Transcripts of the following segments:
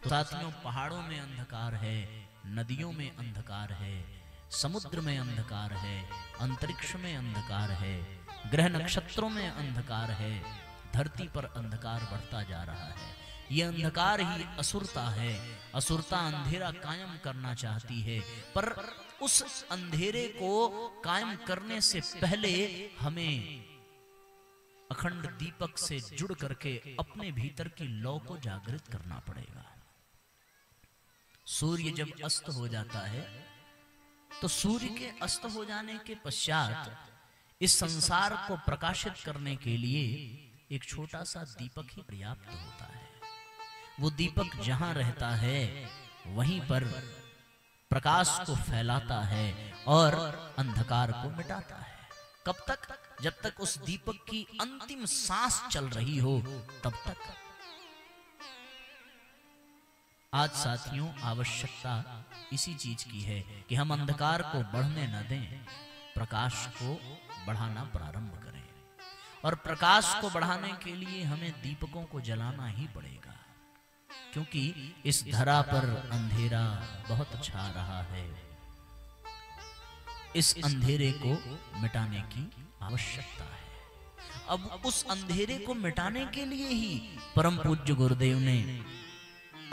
तो साथियों, पहाड़ों में अंधकार है, नदियों में अंधकार है, समुद्र में अंधकार है, अंतरिक्ष में अंधकार है, ग्रह नक्षत्रों में अंधकार है, धरती पर अंधकार बढ़ता जा रहा है। ये अंधकार ही असुरता है। असुरता अंधेरा कायम करना चाहती है, पर उस अंधेरे को कायम करने से पहले हमें अखंड दीपक से जुड़ करके अपने भीतर की लौ को जागृत करना पड़ेगा। सूर्य जब अस्त हो जाता है तो सूर्य के अस्त हो जाने के पश्चात इस संसार को प्रकाशित करने के लिए एक छोटा सा दीपक ही पर्याप्त होता है। वो दीपक जहां रहता है वहीं पर प्रकाश को फैलाता है और अंधकार को मिटाता है। कब तक? जब तक उस दीपक की अंतिम सांस चल रही हो तब तक। आज साथियों, आवश्यकता इसी चीज की है कि हम अंधकार को बढ़ने न दें, प्रकाश को बढ़ाना प्रारंभ करें। और प्रकाश को बढ़ाने के लिए हमें दीपकों को जलाना ही पड़ेगा, क्योंकि इस धरा पर अंधेरा बहुत छा रहा है। इस अंधेरे को मिटाने की आवश्यकता है। अब उस अंधेरे को मिटाने के लिए ही परम पूज्य गुरुदेव ने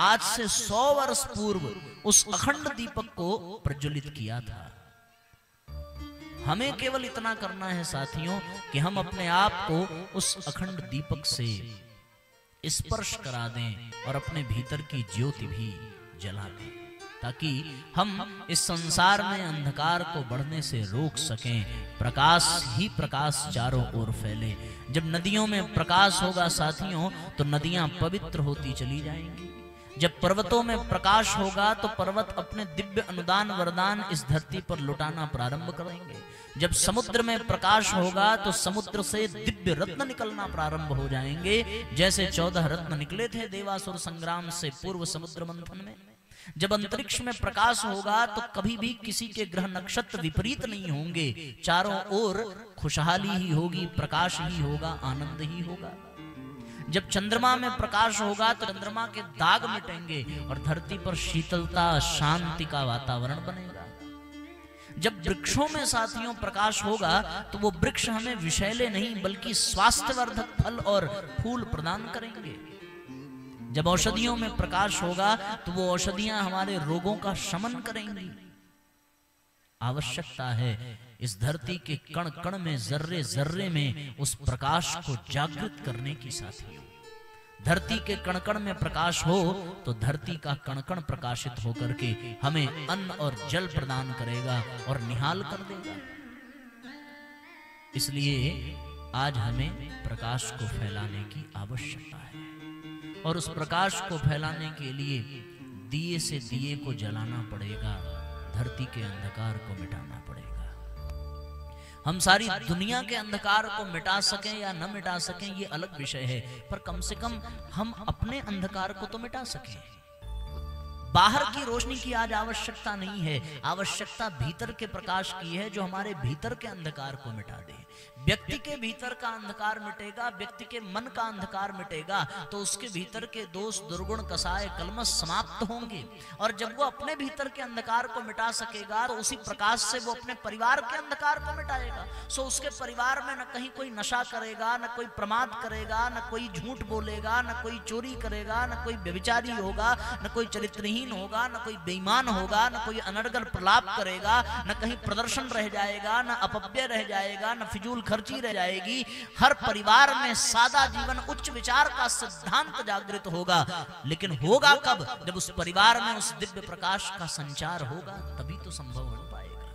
आज से 100 वर्ष पूर्व उस अखंड दीपक को प्रज्वलित किया था। हमें केवल इतना करना है साथियों कि हम अपने आप को उस अखंड दीपक से स्पर्श करा दें और अपने भीतर की ज्योति भी जला दें, ताकि हम इस संसार में अंधकार को बढ़ने से रोक सकें। प्रकाश ही प्रकाश चारों ओर फैले। जब नदियों में प्रकाश होगा साथियों, तो नदियां पवित्र होती चली जाएंगी। जब पर्वतों में प्रकाश होगा तो पर्वत अपने दिव्य अनुदान वरदान इस धरती पर लुटाना प्रारंभ करेंगे। जब समुद्र में प्रकाश होगा तो समुद्र से दिव्य रत्न निकलना प्रारंभ हो जाएंगे, जैसे 14 रत्न निकले थे देवासुर संग्राम से पूर्व समुद्र मंथन में। जब अंतरिक्ष में प्रकाश होगा तो कभी भी किसी के ग्रह नक्षत्र विपरीत नहीं होंगे। चारों ओर खुशहाली ही होगी, प्रकाश ही होगा, आनंद ही होगा। जब चंद्रमा में प्रकाश होगा तो चंद्रमा के दाग मिटेंगे और धरती पर शीतलता, शांति का वातावरण बनेगा। जब वृक्षों में साथियों प्रकाश होगा तो वो वृक्ष हमें विषैले नहीं बल्कि स्वास्थ्यवर्धक फल और फूल प्रदान करेंगे। जब औषधियों में प्रकाश होगा तो वो औषधियां हमारे रोगों का शमन करेंगी। आवश्यकता है इस धरती के कण कण में, जर्रे जर्रे में उस प्रकाश को जागृत करने की। साथियों, धरती के कण कण में प्रकाश हो तो धरती का कण कण प्रकाशित होकर के हमें अन्न और जल प्रदान करेगा और निहाल कर देगा। इसलिए आज हमें प्रकाश को फैलाने की आवश्यकता है, और उस प्रकाश को फैलाने के लिए दिए से दिए को जलाना पड़ेगा, धरती के अंधकार को मिटाना पड़ेगा। हम सारी दुनिया के अंधकार को मिटा सकें या न मिटा सकें ये अलग विषय है, पर कम से कम हम अपने अंधकार को तो मिटा सकें। बाहर की रोशनी की आज आवश्यकता नहीं है, आवश्यकता भीतर के प्रकाश की है, जो हमारे भीतर के अंधकार को मिटा दे। व्यक्ति के भीतर का अंधकार मिटेगा, व्यक्ति के मन का अंधकार मिटेगा तो उसके भीतर के दोष, दुर्गुण, कसाय, कलमश समाप्त होंगे। और जब वो अपने भीतर के अंधकार को मिटा सकेगा तो उसी प्रकाश से वो अपने परिवार के अंधकार को मिटाएगा। सो उसके परिवार में न कहीं कोई नशा करेगा, न कोई प्रमाद करेगा, न कोई झूठ बोलेगा, न कोई चोरी करेगा, न कोई व्यभिचारी होगा, न कोई चरित्रहीन होगा, न कोई बेईमान होगा, न कोई अनर्गल प्रलाप करेगा, न कहीं प्रदर्शन रह जाएगा, न अपव्यय रह जाएगा, न फिजूल खर्ची रह जाएगी। हर परिवार में सादा जीवन, उच्च विचार का सिद्धांत जागृत होगा। लेकिन होगा कब? जब उस परिवार में उस दिव्य प्रकाश का संचार होगा, तभी तो संभव हो पाएगा।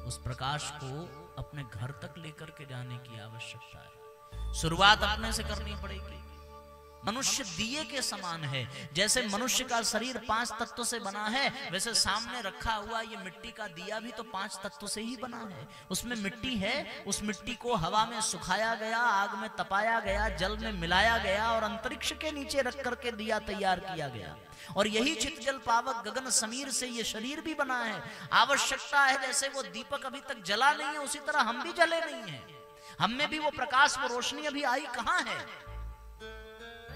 उस प्रकाश को अपने घर तक लेकर के जाने की आवश्यकता है। शुरुआत अपने से करनी पड़ेगी। मनुष्य दिए के समान है। जैसे मनुष्य का शरीर 5 तत्वों से बना है, वैसे सामने रखा हुआ ये मिट्टी का दिया भी तो 5 तत्वों से ही बना है। उसमें मिट्टी है, उस मिट्टी को हवा में सुखाया गया, आग में तपाया गया, जल में मिलाया गया और अंतरिक्ष के नीचे रख करके दिया तैयार किया गया। और यही चित जल पावक गगन समीर से ये शरीर भी बना है। आवश्यकता है जैसे वो दीपक अभी तक जला नहीं है, उसी तरह हम भी जले नहीं है। हम में भी वो प्रकाश, वो रोशनी अभी आई कहां है?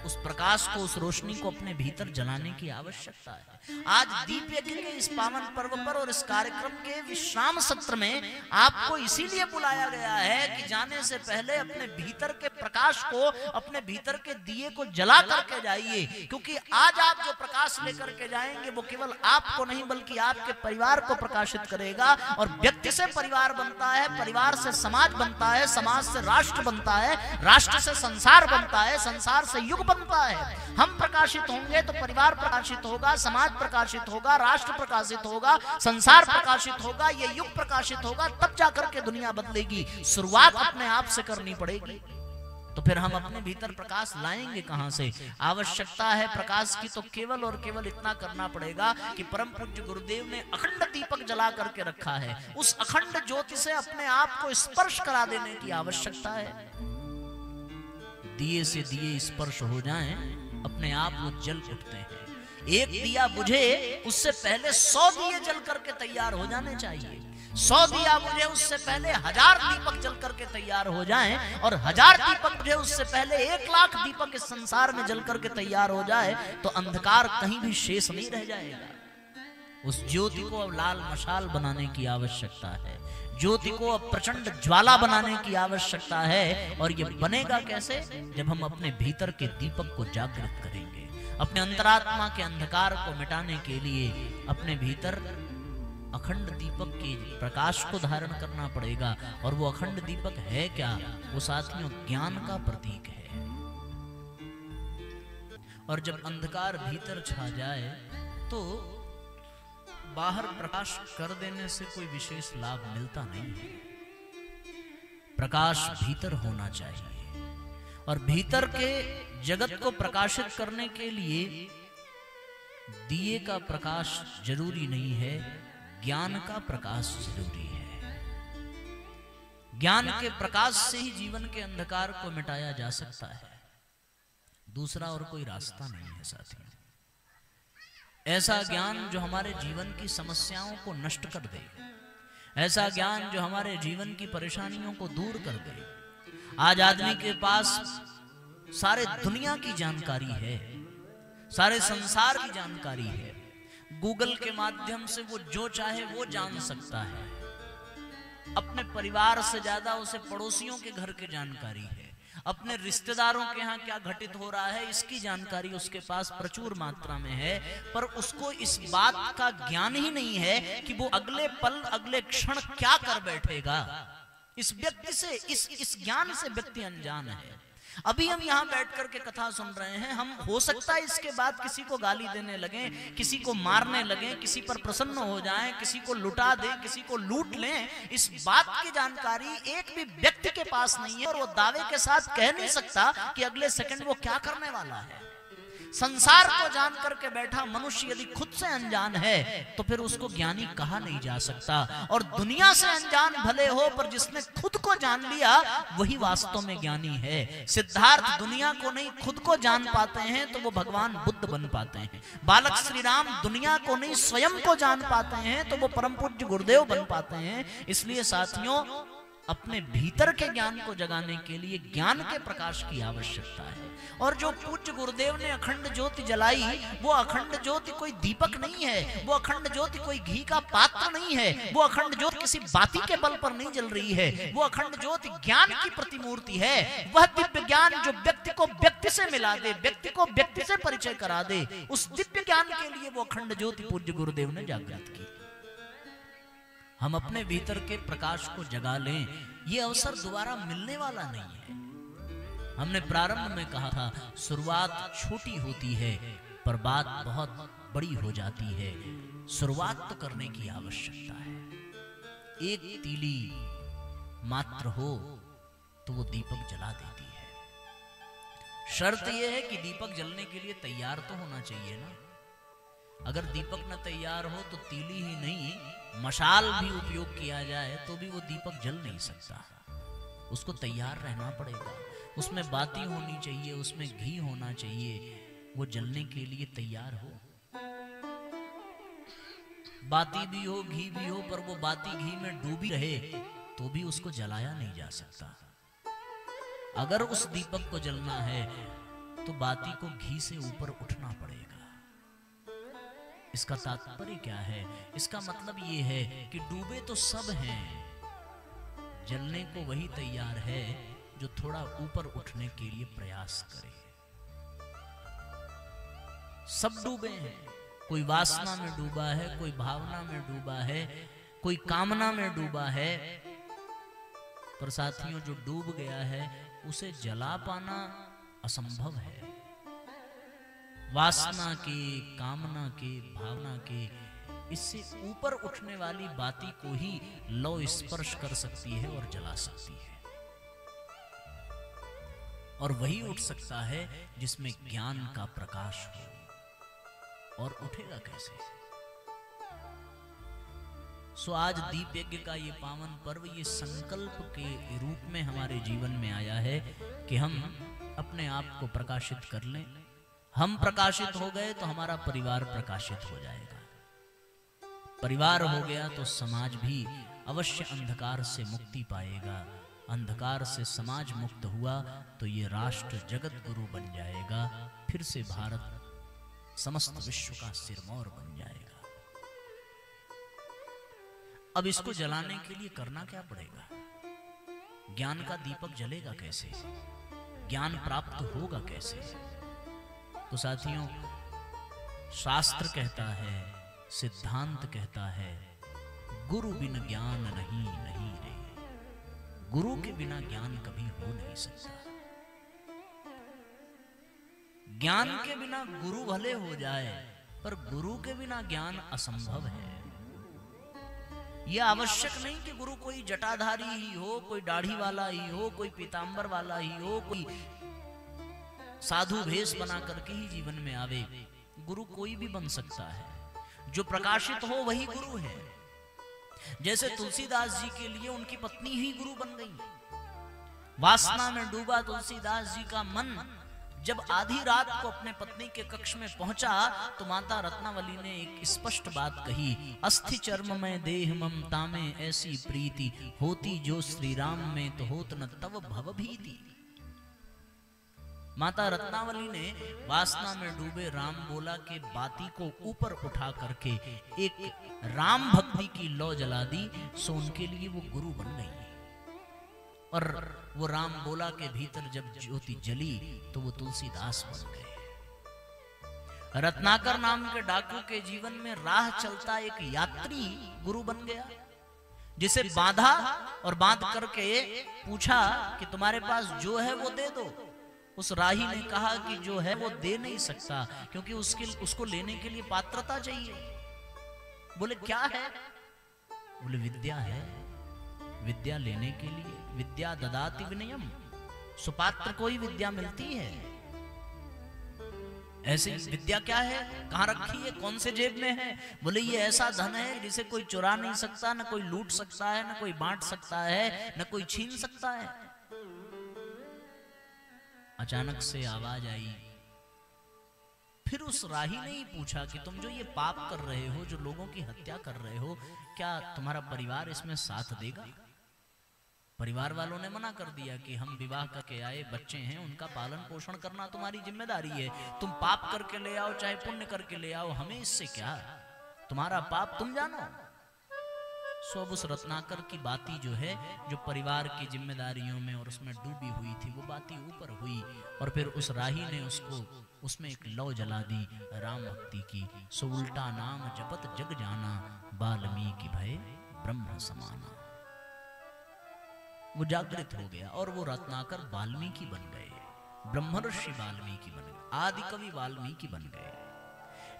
उस प्रकाश को, उस रोशनी को अपने भीतर जलाने की आवश्यकता है। आज दीप यज्ञ के इस पावन पर्व पर और इस कार्यक्रम के विश्राम सत्र में आपको इसीलिए बुलाया गया है कि जाने से पहले अपने भीतर के प्रकाश को, अपने भीतर के दिए को जला करके जाइए, क्योंकि आज आप जो प्रकाश लेकर के जाएंगे वो केवल आपको नहीं बल्कि आपके परिवार को प्रकाशित करेगा। और व्यक्ति से परिवार बनता है, परिवार से समाज बनता है, समाज से राष्ट्र बनता है, राष्ट्र से संसार बनता है, संसार से युग बनता है। हम प्रकाशित होंगे तो परिवार प्रकाशित होगा, समाज प्रकाशित होगा, राष्ट्र प्रकाशित होगा, संसार प्रकाशित होगा, ये युग प्रकाशित होगा, तब जाकर के दुनिया बदलेगी। शुरुआत अपने आप से करनी पड़ेगी। तो फिर हम अपने भीतर प्रकाश लाएंगे कहां से? आवश्यकता है प्रकाश की, तो केवल और केवल इतना करना पड़ेगा कि परम पूज्य गुरुदेव ने अखंड दीपक जला करके रखा है। उस अखंड ज्योति से अपने आप को स्पर्श करा देने की आवश्यकता है। दिए से दिए स्पर्श हो जाएं, अपने आप वो जल उठते हैं। एक दिया बुझे उससे पहले 100 दिए जल करके तैयार हो जाने चाहिए। 100 दिया बुझे उससे पहले 1000 दीपक जल करके तैयार हो जाएं, और 1000 दीपक बुझे उससे पहले 1 लाख दीपक इस संसार में जल करके तैयार हो जाए, तो अंधकार कहीं भी शेष नहीं रह जाएगा। उस ज्योति को अब लाल मशाल बनाने की आवश्यकता है, ज्योति को अब प्रचंड ज्वाला बनाने की आवश्यकता है। और ये बनेगा कैसे? जब हम अपने भीतर के दीपक को जागृत करेंगे। अपने अंतरात्मा के अंधकार को मिटाने के लिए अपने भीतर अखंड दीपक के प्रकाश को धारण करना पड़ेगा। और वो अखंड दीपक है क्या? वो साथियों ज्ञान का प्रतीक है। और जब अंधकार भीतर छा जाए तो बाहर प्रकाश कर देने से कोई विशेष लाभ मिलता नहीं है। प्रकाश भीतर होना चाहिए, और भीतर के जगत को प्रकाशित करने के लिए दिए का प्रकाश जरूरी नहीं है, ज्ञान का प्रकाश जरूरी है। ज्ञान के प्रकाश से ही जीवन के अंधकार को मिटाया जा सकता है। दूसरा और कोई रास्ता नहीं है साथियों। ऐसा ज्ञान जो हमारे जीवन की समस्याओं को नष्ट कर दे, ऐसा ज्ञान जो हमारे जीवन की परेशानियों को दूर कर दे। आज आदमी के पास सारे दुनिया की जानकारी है, सारे संसार की जानकारी है। गूगल के माध्यम से वो जो चाहे वो जान सकता है। अपने परिवार से ज्यादा उसे पड़ोसियों के घर की जानकारी है, अपने रिश्तेदारों के यहाँ क्या घटित हो रहा है इसकी जानकारी उसके पास प्रचुर मात्रा में है। पर उसको इस बात का ज्ञान ही नहीं है कि वो अगले पल, अगले क्षण क्या कर बैठेगा। इस व्यक्ति से, इस ज्ञान से व्यक्ति अनजान है। अभी हम यहाँ बैठ करके कथा सुन रहे हैं, हम हो सकता है इसके बाद किसी को गाली देने लगे, किसी को मारने लगे, किसी पर प्रसन्न हो जाएं, किसी को लुटा दें, किसी को लूट लें। इस बात की जानकारी एक भी व्यक्ति के पास नहीं है, और वो दावे के साथ कह नहीं सकता कि अगले सेकंड वो क्या करने वाला है। संसार को जान करके बैठा मनुष्य यदि खुद से अनजान है तो फिर उसको ज्ञानी कहा नहीं जा सकता। और दुनिया से अनजान भले हो, पर जिसने खुद को जान लिया वही वास्तव में ज्ञानी है। सिद्धार्थ दुनिया को नहीं खुद को जान पाते हैं तो वो भगवान बुद्ध बन पाते हैं। बालक श्री राम दुनिया को नहीं स्वयं को जान पाते हैं तो वो परम पूज्य गुरुदेव बन पाते हैं। इसलिए साथियों, अपने भीतर के ज्ञान को जगाने के लिए ज्ञान के प्रकाश की आवश्यकता है। और जो पूज्य गुरुदेव ने अखंड ज्योति जलाई, वो अखंड ज्योति कोई दीपक नहीं है, वो अखंड ज्योति कोई घी का पात्र नहीं है, वो अखंड ज्योति किसी बाती के बल पर नहीं जल रही है। वो अखंड ज्योति ज्ञान की प्रतिमूर्ति है। वह दिव्य ज्ञान जो व्यक्ति को व्यक्ति से मिला दे, व्यक्ति को व्यक्ति से परिचय करा दे, उस दिव्य ज्ञान के लिए वो अखंड ज्योति पूज्य गुरुदेव ने जागृत की। हम अपने भीतर के प्रकाश को जगा लें, ये अवसर दोबारा मिलने वाला नहीं है। हमने प्रारंभ में कहा था, शुरुआत छोटी होती है पर बात बहुत बड़ी हो जाती है। शुरुआत तो करने की आवश्यकता है। एक तीली मात्र हो तो वो दीपक जला देती है। शर्त यह है कि दीपक जलने के लिए तैयार तो होना चाहिए ना। अगर दीपक न तैयार हो तो तीली ही नहीं, मशाल भी उपयोग किया जाए तो भी वो दीपक जल नहीं सकता। उसको तैयार रहना पड़ेगा, उसमें बाती होनी चाहिए, उसमें घी होना चाहिए, वो जलने के लिए तैयार हो। बाती भी हो, घी भी हो, पर वो बाती घी में डूबी रहे तो भी उसको जलाया नहीं जा सकता। अगर उस दीपक को जलना है तो बाती को घी से ऊपर उठना पड़ेगा। इसका तात्पर्य क्या है? इसका मतलब ये है कि डूबे तो सब हैं, जलने को वही तैयार है जो थोड़ा ऊपर उठने के लिए प्रयास करे। सब डूबे हैं, कोई वासना में डूबा है, कोई भावना में डूबा है, कोई कामना में डूबा है। पर साथियों, जो डूब गया है उसे जला पाना असंभव है। वासना के, कामना के, भावना के, इससे ऊपर उठने वाली बाती को ही लौ स्पर्श कर सकती है और जला सकती है। और वही उठ सकता है जिसमें ज्ञान का प्रकाश हो। और उठेगा कैसे? सो आज दीप यज्ञ का ये पावन पर्व ये संकल्प के रूप में हमारे जीवन में आया है कि हम अपने आप को प्रकाशित कर लें। हम प्रकाशित हो गए तो हमारा परिवार प्रकाशित हो जाएगा। परिवार हो गया तो समाज भी अवश्य अंधकार से मुक्ति पाएगा। अंधकार से समाज मुक्त हुआ तो ये राष्ट्र जगत गुरु बन जाएगा। फिर से भारत समस्त विश्व का सिरमौर बन जाएगा। अब इसको जलाने के लिए करना क्या पड़ेगा? ज्ञान का दीपक जलेगा कैसे? ज्ञान प्राप्त होगा कैसे? तो साथियों, शास्त्र कहता है, सिद्धांत कहता है, गुरु बिन ज्ञान नहीं नहीं रे। गुरु के बिना ज्ञान कभी हो नहीं सकता। ज्ञान के बिना गुरु भले हो जाए, पर गुरु के बिना ज्ञान असंभव है। यह आवश्यक नहीं कि गुरु कोई जटाधारी ही हो, कोई दाढ़ी वाला ही हो, कोई पीतांबर वाला ही हो, कोई साधु भेष बना करके ही जीवन में आवे। गुरु कोई भी बन सकता है। जो प्रकाशित हो वही गुरु है। जैसे तुलसीदास जी के लिए उनकी पत्नी ही गुरु बन गई। वासना में डूबा तुलसीदास जी का मन जब आधी रात को अपने पत्नी के कक्ष में पहुंचा तो माता रत्नावली ने एक स्पष्ट बात कही, अस्थि चर्म में देह ममता में ऐसी प्रीति, होती जो श्री राम में तो होत न तव भव भीति। माता रत्नावली ने वासना में डूबे राम बोला के बाती को ऊपर उठा करके एक राम भक्ति की लौ जला दी। सो उनके लिए वो गुरु बन गई। और वो राम बोला के भीतर जब ज्योति जली तो वो तुलसीदास बन गए। रत्नाकर नाम के डाकू के जीवन में राह चलता एक यात्री गुरु बन गया, जिसे बांधा और बांध करके पूछा कि तुम्हारे पास जो है वो दे दो। उस राही ने कहा कि जो है वो दे नहीं सकता, क्योंकि उसको लेने के लिए पात्रता चाहिए। बोले क्या है? बोले विद्या है। विद्या लेने के लिए विद्या ददाति विनयम, सुपात्र को ही विद्या मिलती है। ऐसे विद्या क्या है, कहां रखी है, कौन से जेब में है? बोले ये ऐसा धन है जिसे कोई चुरा नहीं सकता, न कोई लूट सकता है, न कोई बांट सकता है, न कोई छीन सकता है। अचानक से आवाज आई। फिर उस राही ने ही पूछा कि तुम जो ये पाप कर रहे हो, जो लोगों की हत्या कर रहे हो, क्या तुम्हारा परिवार इसमें साथ देगा? परिवार वालों ने मना कर दिया कि हम विवाह करके आए, बच्चे हैं, उनका पालन पोषण करना तुम्हारी जिम्मेदारी है। तुम पाप करके ले आओ चाहे पुण्य करके ले आओ, हमें इससे क्या, तुम्हारा पाप तुम जानो। सो अब उस रत्नाकर की बाती जो है, जो परिवार की जिम्मेदारियों में और उसमें डूबी हुई थी, वो बाती ऊपर हुई। और फिर उस राही ने उसको उसमें एक लौ जला दी राम भक्ति की। सो उल्टा नाम जपत जग जाना, वाल्मीकि भय ब्रह्म समाना। वो जागृत हो गया और वो रत्नाकर वाल्मीकि बन गए, ब्रह्मर्षि वाल्मीकि बन गए, आदि कवि वाल्मीकि बन गए।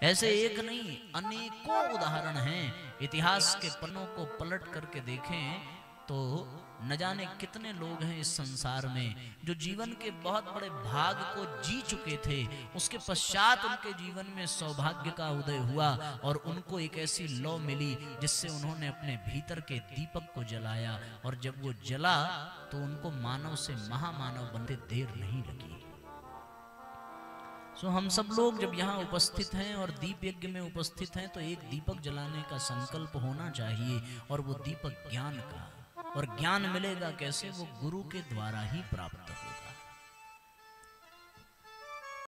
ऐसे एक नहीं अनेकों उदाहरण हैं। इतिहास के पन्नों को पलट करके देखें तो न जाने कितने लोग हैं इस संसार में जो जीवन के बहुत बड़े भाग को जी चुके थे। उसके पश्चात उनके जीवन में सौभाग्य का उदय हुआ और उनको एक ऐसी लौ मिली जिससे उन्होंने अपने भीतर के दीपक को जलाया। और जब वो जला तो उनको मानव से महामानव बनते देर नहीं लगी। सो हम सब लोग जब यहाँ उपस्थित हैं और दीप यज्ञ में उपस्थित हैं तो एक दीपक जलाने का संकल्प होना चाहिए, और वो दीपक ज्ञान का। और ज्ञान मिलेगा कैसे? वो गुरु के द्वारा ही प्राप्त